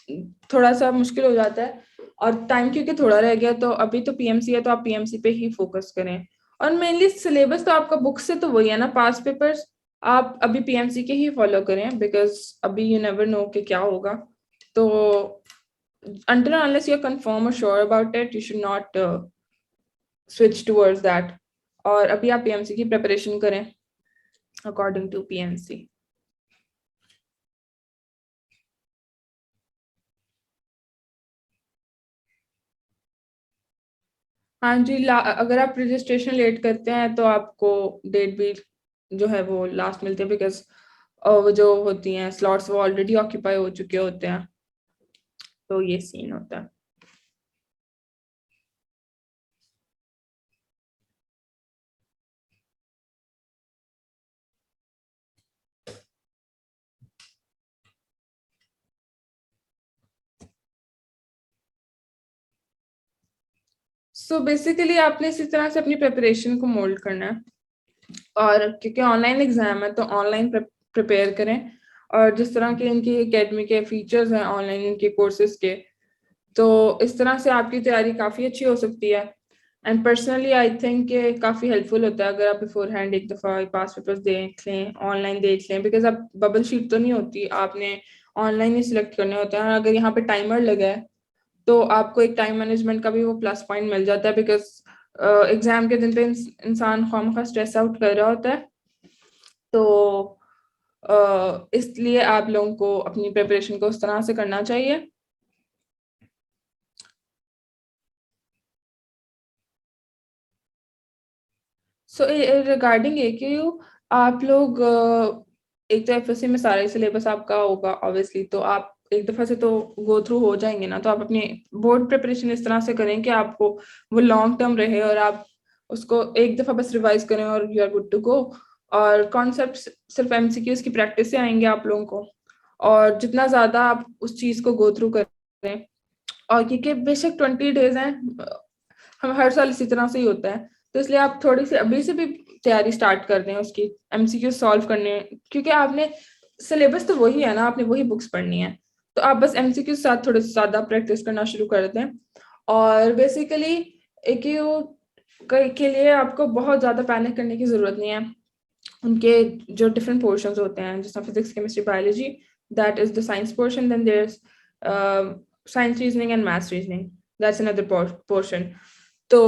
थोड़ा सा मुश्किल हो जाता है, और टाइम क्योंकि थोड़ा रह गया, तो अभी तो पीएमसी है तो आप पीएमसी पे ही फोकस करें। और मेनली सिलेबस तो आपका बुक से तो वही है ना, पास पेपर्स आप अभी पीएमसी के ही फॉलो करें, बिकॉज अभी यू नेवर नो कि क्या होगा। तो until and unless you're confirm or sure about it, you should not switch towards that। और अभी आप पीएमसी की प्रिपरेशन करें अकॉर्डिंग टू पीएमसी। हाँ जी, अगर आप रजिस्ट्रेशन लेट करते हैं तो आपको डेट भी जो है वो लास्ट मिलती है, बिकॉज वो जो होती हैं स्लॉट्स वो ऑलरेडी ऑक्यूपाई हो चुके होते हैं, तो ये सीन होता है। सो बेसिकली आपने इसी तरह से अपनी प्रिपरेशन को मोल्ड करना है, और क्योंकि ऑनलाइन एग्जाम है तो ऑनलाइन प्रिपेयर करें, और जिस तरह के इनकी एकेडमी के फीचर्स हैं ऑनलाइन इनके कोर्सेज के, तो इस तरह से आपकी तैयारी काफ़ी अच्छी हो सकती है। एंड पर्सनली आई थिंक ये काफ़ी हेल्पफुल होता है अगर आप बिफोर हैंड एक दफ़ा पास पेपर्स देख लें, ऑनलाइन देख लें, बिकॉज अब बबल शीट तो नहीं होती, आपने ऑनलाइन ही सिलेक्ट करने होते हैं, और अगर यहाँ पे टाइमर लगा है तो आपको एक टाइम मैनेजमेंट का भी वो प्लस पॉइंट मिल जाता है, बिकॉज एग्जाम के दिन पे इंसान खामखा स्ट्रेस आउट कर रहा होता है। तो इसलिए आप लोगों को अपनी प्रिपरेशन को उस तरह से करना चाहिए। सो रिगार्डिंग AKU, आप लोग एक तो एफएससी में सारा ही सिलेबस आपका होगा ऑब्वियसली, तो आप एक दफ़ा से तो गो थ्रू हो जाएंगे ना, तो आप अपनी बोर्ड प्रिपरेशन इस तरह से करें कि आपको वो लॉन्ग टर्म रहे, और आप उसको एक दफ़ा बस रिवाइज करें और you are good to go. और कॉन्सेप्ट सिर्फ एमसीक्यूज की प्रैक्टिस से आएंगे आप लोगों को, और जितना ज़्यादा आप उस चीज़ को गो थ्रू करें, और क्योंकि बेशक 20 डेज हैं, हम हर साल इसी तरह से ही होता है, तो इसलिए आप थोड़ी सी अभी से भी तैयारी स्टार्ट कर दें उसकी, एमसीक्यू सॉल्व करने, क्योंकि आपने सिलेबस तो वही है ना, आपने वही बुक्स पढ़नी है, तो आप बस एमसीक्यू के साथ थोड़े ज़्यादा प्रैक्टिस करना शुरू कर दें। और बेसिकली एकेयू के लिए आपको बहुत ज़्यादा पैनिक करने की ज़रूरत नहीं है। उनके जो डिफरेंट पोर्शंस होते हैं, जैसे physics, chemistry, biology, that is the science portion, then there is science reasoning and maths reasoning, that's another portion. तो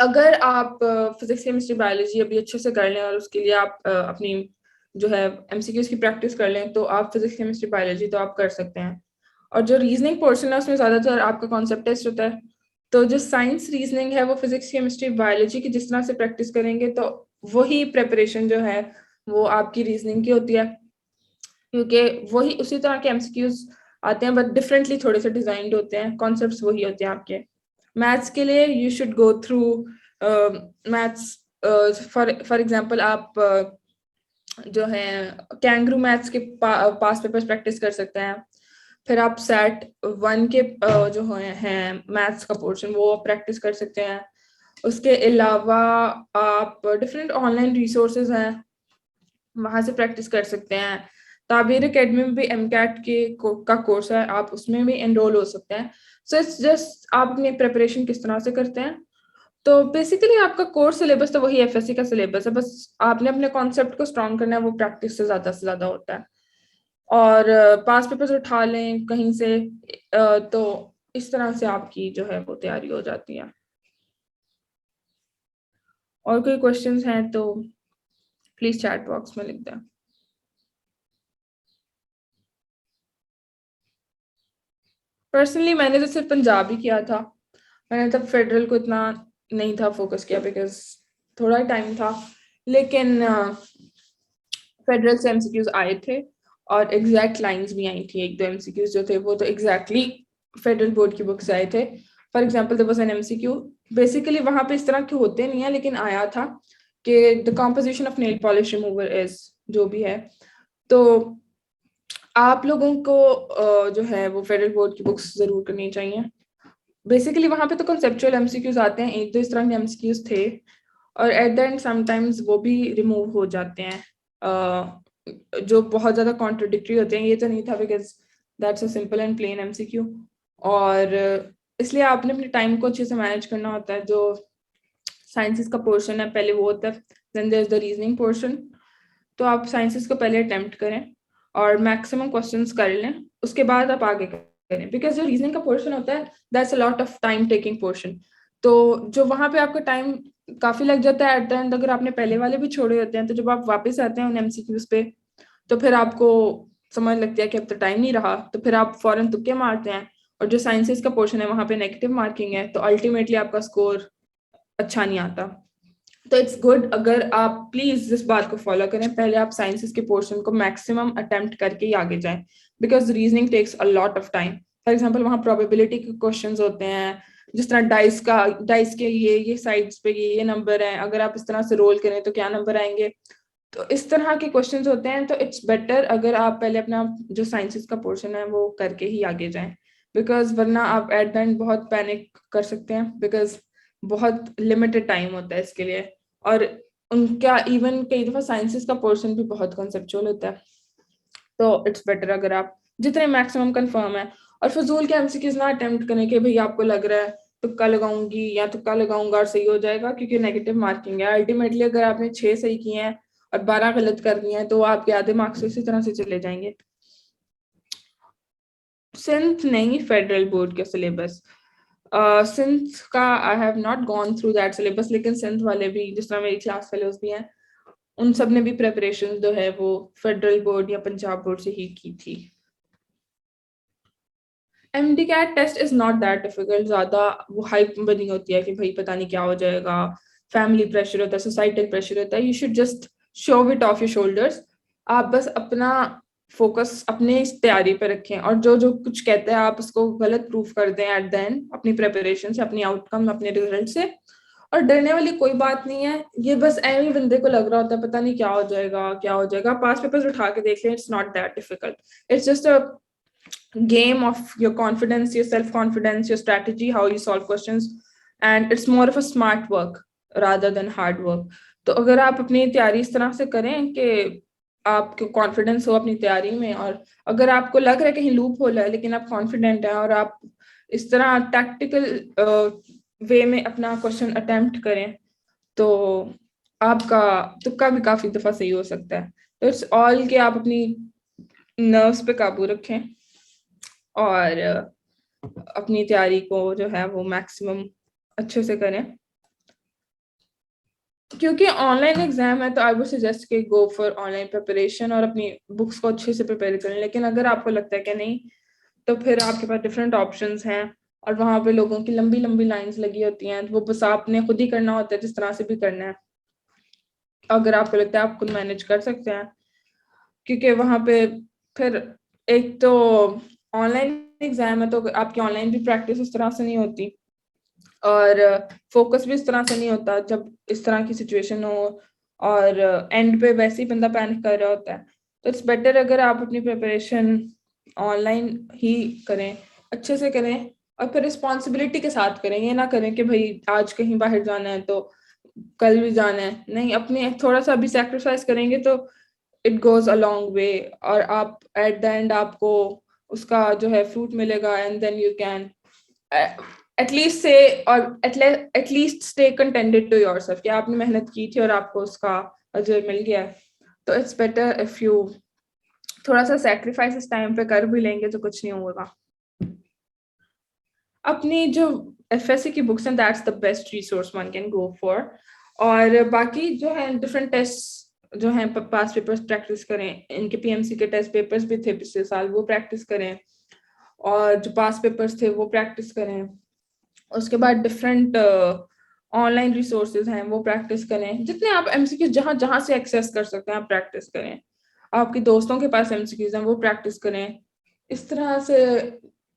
अगर आप फिजिक्स, केमिस्ट्री, बायोलॉजी अभी अच्छे से कर लें और उसके लिए आप अपनी जो है एमसीक्यूज की प्रैक्टिस कर लें, तो आप फिजिक्स, केमिस्ट्री, बायोलॉजी तो आप कर सकते हैं। और जो रीजनिंग पोर्शन है उसमें ज़्यादातर आपका कॉन्सेप्ट टेस्ट होता है। तो जो साइंस रीजनिंग है वो फिजिक्स, केमिस्ट्री, बायोलॉजी की जिस तरह से प्रैक्टिस करेंगे तो वही प्रेपरेशन जो है वो आपकी रीजनिंग की होती है, क्योंकि वही उसी तरह के एमसीक्यूज आते हैं बट डिफरेंटली थोड़े से डिजाइंड होते हैं, कॉन्सेप्ट्स वही होते हैं आपके। मैथ्स के लिए you should go through maths, for example आप जो है कैंगरू मैथ्स के पास पेपर्स प्रैक्टिस कर सकते हैं। फिर आप सेट 1 के जो हैं मैथ्स का पोर्शन वो प्रैक्टिस कर सकते हैं। उसके अलावा आप डिफरेंट ऑनलाइन रिसोर्सेज हैं वहां से प्रैक्टिस कर सकते हैं। ताबीर एकेडमी में भी एमकैट का कोर्स है, आप उसमें भी एनरोल हो सकते हैं। सो इट्स जस्ट आप अपनी प्रिपरेशन किस तरह से करते हैं। तो बेसिकली आपका कोर्स सिलेबस तो वही एफएससी का सिलेबस है, बस आपने अपने कॉन्सेप्ट को स्ट्रॉन्ग करना है, वो प्रैक्टिस से ज्यादा होता है। और पास पेपर्स उठा लें कहीं से, तो इस तरह से आपकी जो है वो तैयारी हो जाती है। और कोई क्वेश्चंस हैं तो प्लीज चैट बॉक्स में लिख दें। पर्सनली मैंने तो सिर्फ पंजाब ही किया था, मैंने तब फेडरल को इतना नहीं था फोकस किया बिकॉज थोड़ा टाइम था। लेकिन फेडरल से एमसीक्यूज आए थे और एग्जैक्ट लाइंस भी आई थी, एक दो एमसीक्यूज जो थे वो तो एग्जैक्टली फेडरल बोर्ड की बुक से आए थे। For example there was an MCQ, basically वहां पे इस तरह के होते नहीं है लेकिन आया था कि the composition of nail polish remover is, जो भी है। तो आप लोगों को जो है वो फेडरल बोर्ड की बुक्स जरूर करनी चाहिए। बेसिकली वहां पे तो कॉन्सेप्चुअल एमसीक्यूज आते हैं, एक दो इस तरह के एमसीक्यूज थे और एट द एंड समटाइम्स वो भी रिमूव हो जाते हैं जो बहुत ज्यादा कॉन्ट्रोडिक्टरी होते हैं। ये तो नहीं था because that's a simple and plain MCQ. और इसलिए आपने अपने टाइम को अच्छे से मैनेज करना होता है। जो साइंसेस का पोर्शन है पहले वो होता है, then there is the reasoning portion. तो आप साइंसेस को पहले अटेम्प्ट करें और मैक्सिमम क्वेश्चंस कर लें, उसके बाद आप आगे करें, बिकॉज जो रीजनिंग का पोर्शन होता है that's a lot of time taking portion. तो जो वहां पे आपका टाइम काफी लग जाता है एट द एंड, अगर आपने पहले वाले भी छोड़े होते हैं तो जब आप वापस आते हैं उन एमसीक्यूज पे तो फिर आपको समझ लगती है कि अब तो टाइम नहीं रहा, तो फिर आप फौरन तुक्के मारते हैं। और जो साइंसेस का पोर्शन है वहां पे नेगेटिव मार्किंग है, तो अल्टीमेटली आपका स्कोर अच्छा नहीं आता। तो इट्स गुड अगर आप प्लीज इस बात को फॉलो करें, पहले आप साइंसेस के पोर्शन को मैक्सिमम अटेम्प्ट करके ही आगे जाएं, because reasoning takes a lot of time. For example वहाँ प्रोबेबिलिटी के क्वेश्चंस होते हैं, जिस तरह डाइस के ये साइड्स पे ये नंबर है, अगर आप इस तरह से रोल करें तो क्या नंबर आएंगे। तो इस तरह के क्वेश्चंस होते हैं। तो इट्स बेटर अगर आप पहले अपना जो साइंसेस का पोर्शन है वो करके ही आगे जाएं, बिकॉज वरना आप एट द एंड बहुत पैनिक कर सकते हैं, बिकॉज बहुत लिमिटेड टाइम होता है इसके लिए। और उनका इवन कई दफा साइंसेस का पोर्शन भी बहुत कॉन्सेप्चुअल होता है। तो इट्स बेटर अगर आप जितने मैक्सिमम कंफर्म है, और फजूल के एमसीक्यूज ना अटेम्प्ट करें कि भाई आपको लग रहा है तुक्का लगाऊंगी या तुक्का लगाऊंगा और सही हो जाएगा, क्योंकि नेगेटिव मार्किंग है। अल्टीमेटली अगर आपने 6 सही किए हैं और 12 गलत कर दिए हैं तो आपके आधे मार्क्स इसी तरह से चले जाएंगे। सिंथ नहीं, फेडरल बोर्ड के सिलेबस, सिंथ का I have not gone through that syllabus, लेकिन सिंथ वाले भी जिस तरह मेरी क्लास फेलोज भी हैं उन सब ने भी प्रेपरेशन जो है वो फेडरल बोर्ड या पंजाब बोर्ड से ही की थी। MDCAT test is not that difficult, ज्यादा वो हाइप बनी होती है कि भाई पता नहीं क्या हो जाएगा, फैमिली प्रेशर होता है, सोसाइटल प्रेशर होता है। You should just show it of your shoulders. आप बस अपना फोकस अपने इस तैयारी पे रखें और जो जो कुछ कहते हैं आप उसको गलत प्रूफ कर दें एट द एंड अपनी प्रेपरेशन से, अपनी आउटकम, अपने रिजल्ट से। और डरने वाली कोई बात नहीं है, ये बस ऐसे ही बंदे को लग रहा होता है पता नहीं क्या हो जाएगा क्या हो जाएगा। पास पेपर्स उठा के देख लें, it's not that difficult. It's just a game of your confidence, your self-confidence, your strategy, how you solve questions, and it's more of a smart work rather than hard work. तो अगर आप अपनी तैयारी इस तरह से करें कि आपको कॉन्फिडेंस हो अपनी तैयारी में, और अगर आपको लग रहा है कहीं लूप होल है लेकिन आप कॉन्फिडेंट हैं और आप इस तरह टैक्टिकल वे में अपना क्वेश्चन अटेम्प्ट करें, तो आपका तुक्का भी काफी दफा सही हो सकता है। तो इट्स ऑल कि आप अपनी नर्व्स पे काबू रखें और अपनी तैयारी को जो है वो मैक्सिमम अच्छे से करें। क्योंकि ऑनलाइन एग्जाम है तो आई वुड सजेस्ट कि गो फॉर ऑनलाइन प्रिपरेशन और अपनी बुक्स को अच्छे से प्रिपेयर करें। लेकिन अगर आपको लगता है कि नहीं, तो फिर आपके पास डिफरेंट ऑप्शंस हैं, और वहां पे लोगों की लंबी लंबी लाइंस लगी होती हैं, तो वो बस आपने खुद ही करना होता है जिस तरह से भी करना है, अगर आपको लगता है आप खुद मैनेज कर सकते हैं। क्योंकि वहां पे फिर एक तो ऑनलाइन एग्जाम है तो आपकी ऑनलाइन भी प्रैक्टिस उस तरह से नहीं होती, और फोकस भी इस तरह से नहीं होता जब इस तरह की सिचुएशन हो, और एंड पे वैसे ही बंदा पैनिक कर रहा होता है। तो इट्स बेटर अगर आप अपनी प्रिपरेशन ऑनलाइन ही करें, अच्छे से करें, और फिर रिस्पॉन्सिबिलिटी के साथ करें। ये ना करें कि भाई आज कहीं बाहर जाना है तो कल भी जाना है, नहीं, अपने थोड़ा सा भी सेक्रीफाइस करेंगे तो it goes a long way, और आप एट द एंड आपको उसका जो है फ्रूट मिलेगा, and then you can at least say, और at least stay contented to yourself कि आपने मेहनत की थी और आपको उसका अजर मिल गया। तो इट्स बेटर इफ यू थोड़ा सा सेक्रीफाइस इस टाइम पे कर भी लेंगे तो कुछ नहीं होगा। अपनी जो एफएससी की बुक्स हैं that's the best resource one can go for. और बाकी जो है डिफरेंट टेस्ट जो हैं, पास पेपर्स प्रैक्टिस करें, इनके पीएमसी के टेस्ट पेपर्स भी थे पिछले साल, वो प्रैक्टिस करें, और जो पास पेपर्स थे वो प्रैक्टिस करें। उसके बाद डिफरेंट ऑनलाइन रिसोर्सेज हैं वो प्रैक्टिस करें, जितने आप एमसीक्यू जहाँ जहाँ से एक्सेस कर सकते हैं आप प्रैक्टिस करें। आपके दोस्तों के पास एमसीक्यूज हैं वो प्रैक्टिस करें। इस तरह से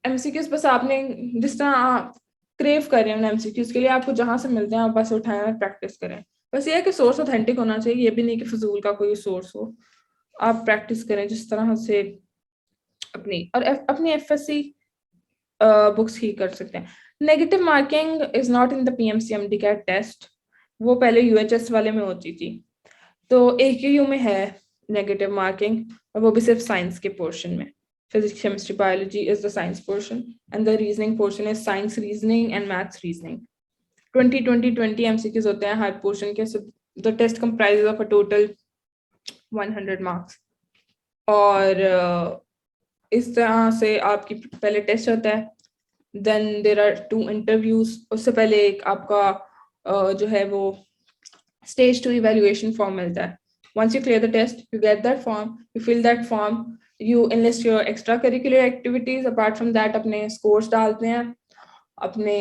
एमसीक्यूज बस आपने जिस तरह आप क्रेव कर रहे हैं एमसीक्यूज के लिए, आपको जहाँ से मिलते हैं आप बस उठाएं और प्रैक्टिस करें। बस ये है कि सोर्स ऑथेंटिक होना चाहिए, ये भी नहीं कि फजूल का कोई सोर्स हो। आप प्रैक्टिस करें जिस तरह से अपनी एफएससी बुक्स ही कर सकते हैं। Negative marking is not in the PMC MDCAT test, वो पहले यूएचएस वाले में होती थी, तो एकेयू में है नेगेटिव मार्किंग, और वो भी सिर्फ साइंस के पोर्शन में। Physics chemistry biology is the science portion, and the reasoning portion is science reasoning and maths reasoning. 20 MCQs होते हैं हर पोर्शन के, so the test comprises of a total 100 marks. और इस तरह से आपकी पहले टेस्ट होता है, देन देर आर 2 इंटरव्यूज। उससे पहले एक आपका जो है वो stage 2 evaluation form मिलता है। Once you clear the test, you get that form, you fill that form, you enlist your extracurricular activities. Apart from that, अपने scores डालते हैं, अपने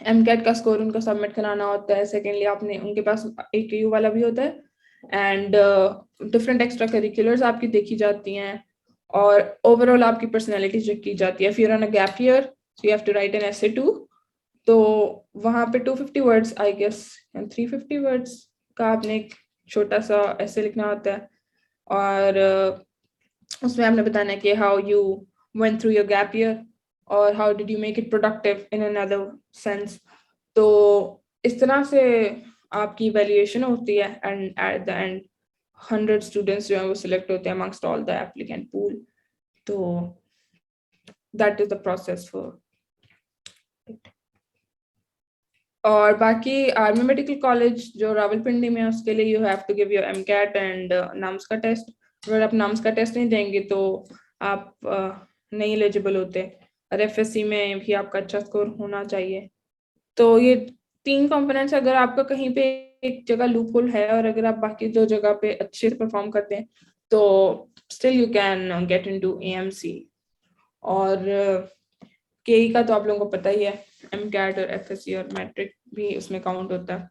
MCAT का स्कोर उनको सबमिट कराना होता है। सेकेंडली आपने उनके पास AKU वाला भी होता है, एंड डिफरेंट एक्स्ट्रा करिकुलर्स आपकी देखी जाती हैं, और ओवरऑल आपकी पर्सनैलिटी चेक की जाती है। If you are on a gap year, so you have to write an essay too, तो वहाँ पे 250 वर्ड्स आई गेस 350 वर्ड्स का आपने एक छोटा सा ऐसे लिखना होता है, और उसमें आपने बताना है कि how you went through your gap year, और how did you make it productive in another sense. तो इस तरह से आपकी इवैल्यूएशन होती है, and at the end 100 students जो हैं वो सिलेक्ट होते हैं amongst all the applicant pool. तो that is the process for. और बाकी आर्मी मेडिकल कॉलेज जो रावलपिंडी में है उसके लिए you have to give your MCAT and NUMS का टेस्ट। अगर आप नाम्स का टेस्ट नहीं देंगे तो आप नहीं एलिजिबल होते, और एफएससी में भी आपका अच्छा स्कोर होना चाहिए। तो ये 3 कंपोनेंट्स, अगर आपका कहीं पे एक जगह लूप होल है और अगर आप बाकी 2 जगह पे अच्छे से परफॉर्म करते हैं तो still you can get into AMC. और केई का तो आप लोगों को पता ही है, एमकैट और एफएससी और मैट्रिक भी उसमें काउंट होता है।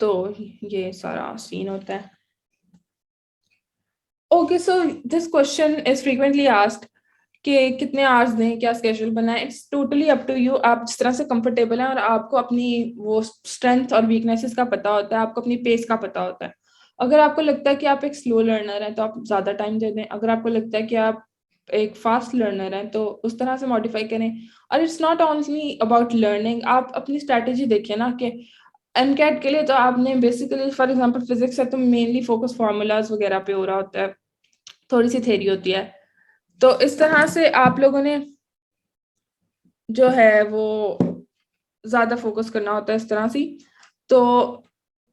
तो ये सारा सीन होता है। Okay, so this question is frequently asked कि कितने आवर्स दें, क्या स्केड्यूल बनाएं। It's totally up to you, आप जिस तरह से कंफर्टेबल हैं, और आपको अपनी वो स्ट्रेंथ और वीकनेसेस का पता होता है, आपको अपनी पेस का पता होता है। अगर आपको लगता है कि आप एक स्लो लर्नर हैं तो आप ज़्यादा टाइम दे दें, अगर आपको लगता है कि आप एक फास्ट लर्नर हैं तो उस तरह से मॉडिफाई करें। और it's not only about learning, आप अपनी स्ट्रैटेजी देखिए ना कि एमकैट के लिए तो आपने बेसिकली फॉर एग्जांपल फिजिक्स है तो मेनली फोकस फार्मूलाज वगैरह पे हो रहा होता है, थोड़ी सी थ्योरी होती है। तो इस तरह से आप लोगों ने जो है वो ज्यादा फोकस करना होता है इस तरह से। तो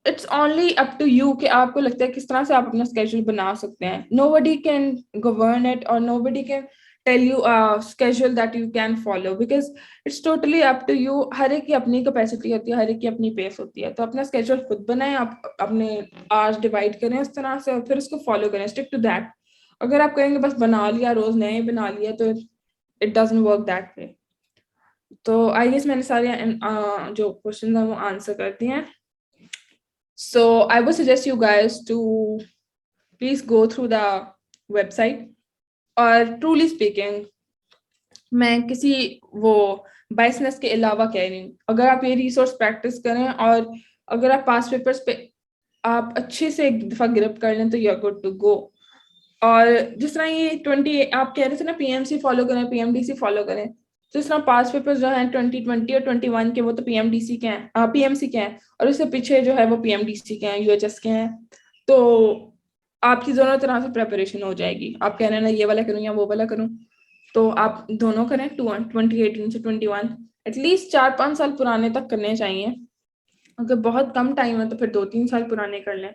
it's only up to you कि आपको लगता है किस तरह से आप अपना स्केड्यूल बना सकते हैं। नोबडी कैन गवर्न इट और nobody can tell you schedule that you can follow, because it's totally up to you. हर एक की अपनी कैपेसिटी होती है, हर एक की अपनी पेस होती है। तो अपना स्केड्यूल खुद बनाएं, आप अपने आवर्स डिवाइड करें इस तरह से और फिर उसको फॉलो करें, स्टिक टू दैट। अगर आप कहेंगे बस बना लिया, रोज नए बना लिया, तो it doesn't work that way. तो आई गेस मैंने सारे जो क्वेश्चन है वो आंसर कर दिए हैं। So I would suggest you guys to please go through the website. और truly speaking, मैं किसी वो बायसनेस के अलावा कह रही हूँ, अगर आप ये रिसोर्स प्रैक्टिस करें और अगर आप पास पेपर्स पे आप अच्छे से एक दफा ग्रिप कर लें तो you are good to go. और जिस तरह ये 20 आप कह रहे थे ना पीएमसी फॉलो करें, पीएमडीसी फॉलो करें, तो इस तरह पास पेपर्स जो हैं 2020 और 21 के वो तो पीएमडीसी के हैं, पीएमसी के हैं, और उससे पीछे जो है वो पीएमडीसी के हैं, यूएचएस के हैं। तो आपकी दोनों तरह से प्रेपरेशन हो जाएगी। आप कह रहे हैं ना ये वाला करूँ या वो वाला करूँ, तो आप दोनों करें। 2018 से 21 एटलीस्ट 4-5 साल पुराने तक करने चाहिए। अगर बहुत कम टाइम है तो फिर 2-3 साल पुराने कर लें।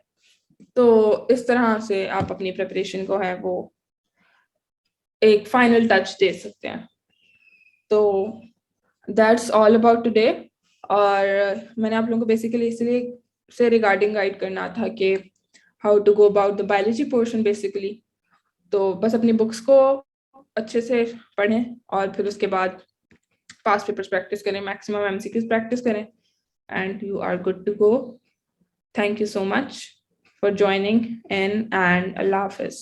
तो इस तरह से आप अपनी प्रिपरेशन को है वो एक फाइनल टच दे सकते हैं। तो दैट्स ऑल अबाउट टुडे। और मैंने आप लोगों को बेसिकली इसलिए से रिगार्डिंग गाइड करना था कि how to go about the biology portion basically. तो बस अपनी बुक्स को अच्छे से पढ़ें और फिर उसके बाद पास्ट पेपर्स प्रैक्टिस करें, मैक्सिमम एमसीक्यूज प्रैक्टिस करें, and you are good to go. Thank you so much for joining in, and Allah Hafiz.